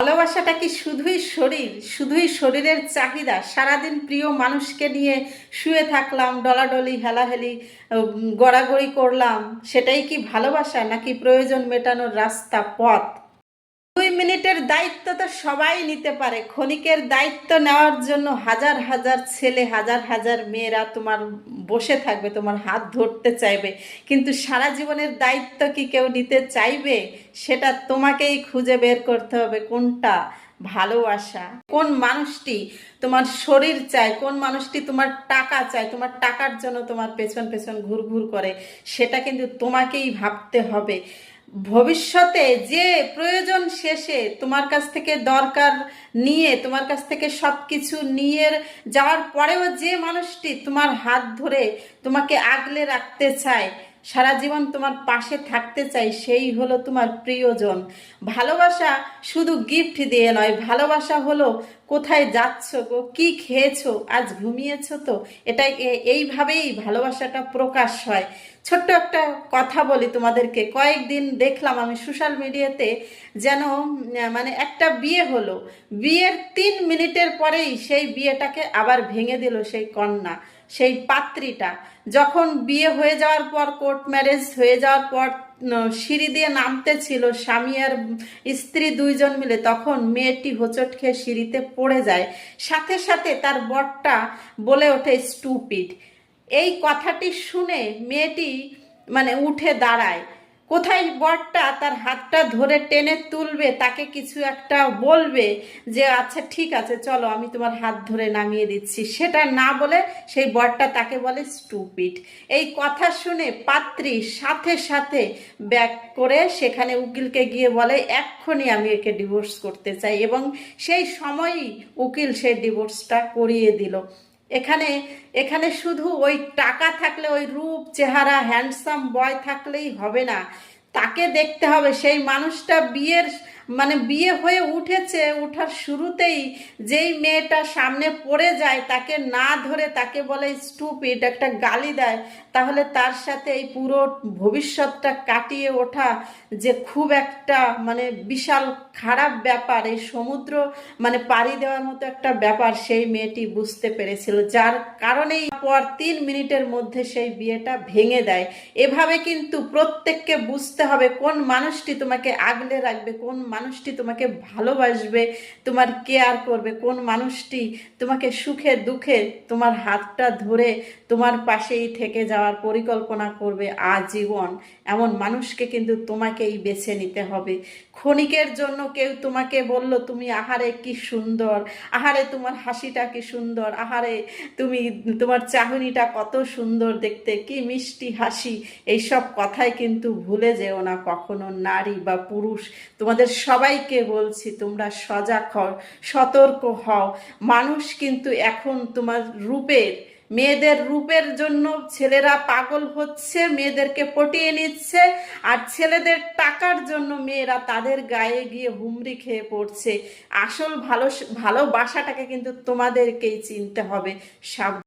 ভালোবাসাটা কি শুধুই শরীরের চাহিদা? সারাদিন প্রিয় মানুষকে নিয়ে শুয়ে থাকলাম, ডলাডলি হেলাহেলি গড়াগড়ি করলাম, সেটাই কি ভালোবাসা? নাকি প্রয়োজন মেটানোর রাস্তা, পথ? 2 মিনিটের দায়িত্ব তো সবাই নিতে পারে, ক্ষণিকের দায়িত্ব নেওয়ার জন্য হাজার হাজার ছেলে, হাজার হাজার মেয়েরা তোমার বসে থাকবে, তোমার হাত ধরতে চাইবে, কিন্তু সারা জীবনের দায়িত্ব কি কেউ নিতে চাইবে? সেটা তোমাকেই খুঁজে বের করতে হবে কোনটা ভালোবাসা, কোন মানুষটি তোমার শরীর চায়, কোন মানুষটি তোমার টাকা চায়, তোমার টাকার জন্য তোমার পেছন পেছন ঘুরঘুর করে, সেটা কিন্তু তোমাকেই ভাবতে হবে। ভবিষ্যতে যে প্রয়োজন শেষে তোমার কাছ থেকে দরকার নিয়ে, তোমার কাছ থেকে সব কিছু নিয়ে যাওয়ার পরেও যে মানুষটি তোমার হাত ধরে তোমাকে আগলে রাখতে চায়, সারা জীবন তোমার পাশে থাকতে চাই, সেই হলো তোমার প্রিয়জন। ভালোবাসা শুধু গিফট দিয়ে নয়, ভালোবাসা হলো কোথায় যাচ্ছ গো, কি খেয়েছো, আজ ঘুমিয়েছো তো, এটাই এইভাবেই ভালোবাসাটা প্রকাশ হয়। ছোট্ট একটা কথা বলি তোমাদেরকে, কয়েকদিন দেখলাম আমি সোশ্যাল মিডিয়াতে, যেন মানে একটা বিয়ে হলো, বিয়ের 3 মিনিটের পরেই সেই বিয়েটাকে আবার ভেঙে দিল সেই কন্যা, সেই পাত্রীটা। যখন বিয়ে হয়ে যাওয়ার পর, কোর্ট ম্যারেজ হয়ে যাওয়ার পর সিঁড়ি দিয়ে নামতে ছিল স্বামী আর স্ত্রী দুইজন মিলে, তখন মেয়েটি হোঁচট খেয়ে সিঁড়িতে পড়ে যায়। সাথে সাথে তার বরটা বলে ওঠে স্টুপিড। এই কথাটি শুনে মেয়েটি মানে উঠে দাঁড়ায়। কোথায় বরটা তার হাতটা ধরে টেনে তুলবে, তাকে কিছু একটা বলবে যে আচ্ছা ঠিক আছে চলো আমি তোমার হাত ধরে নামিয়ে দিচ্ছি, সেটা না বলে সেই বরটা তাকে বলে স্টুপিড। এই কথা শুনে পাত্রী সাথে সাথে ব্যাক করে সেখানে উকিলকে গিয়ে বলে এক্ষুনি আমি একে ডিভোর্স করতে চাই, এবং সেই সময়ই উকিল সেই ডিভোর্সটা করিয়ে দিল। এখানে এখানে শুধু ওই টাকা থাকলে, ওই রূপ চেহারা হ্যান্ডসাম বয় থাকলেই হবে না, তাকে দেখতে হবে সেই মানুষটা বিয়ে হয়ে উঠেছে, ওঠার শুরুতেই যেই মেয়েটা সামনে পড়ে যায় তাকে না ধরে তাকে বলে স্টুপিড, একটা গালি দেয়, তাহলে তার সাথে এই পুরো ভবিষ্যৎটা কাটিয়ে ওঠা যে খুব একটা মানে বিশাল খারাপ ব্যাপার, এই সমুদ্র মানে পাড়ি দেওয়ার মতো একটা ব্যাপার সেই মেয়েটি বুঝতে পেরেছিল, যার কারণেই পর 3 মিনিটের মধ্যে সেই বিয়েটা ভেঙে দেয়। এভাবে কিন্তু প্রত্যেককে বুঝতে হবে কোন মানুষটি তোমাকে আগলে রাখবে, কোন মানুষটি তোমাকে ভালোবাসবে, তোমার কেয়ার করবে, কোন মানুষটি তোমাকে সুখে দুঃখে তোমার হাতটা ধরে তোমার পাশেই থেকে যাওয়ার পরিকল্পনা করবে আজীবন। এমন মানুষকে কিন্তু তোমাকেই বেছে নিতে হবে। ক্ষণিকের জন্য কেউ তোমাকে বলল তুমি আহারে কি সুন্দর, আহারে তোমার হাসিটা কি সুন্দর, আহারে তোমার চাহনিটা কত সুন্দর দেখতে, কি মিষ্টি হাসি, এইসব কথাই কিন্তু ভুলে যেও না কখনো। নারী বা পুরুষ তোমাদের সবাইকে বলছি, তোমরা সজাগ হও, সতর্ক হও। মানুষ কিন্তু এখন তোমার মেয়েদের রূপের জন্য ছেলেরা পাগল হচ্ছে, মেয়েদেরকে পটিয়ে নিচ্ছে, আর ছেলেদের টাকার জন্য মেয়েরা তাদের গায়ে গিয়ে হুমড়ি খেয়ে পড়ছে। আসল ভালোবাসাটাকে কিন্তু তোমাদেরকেই চিনতে হবে।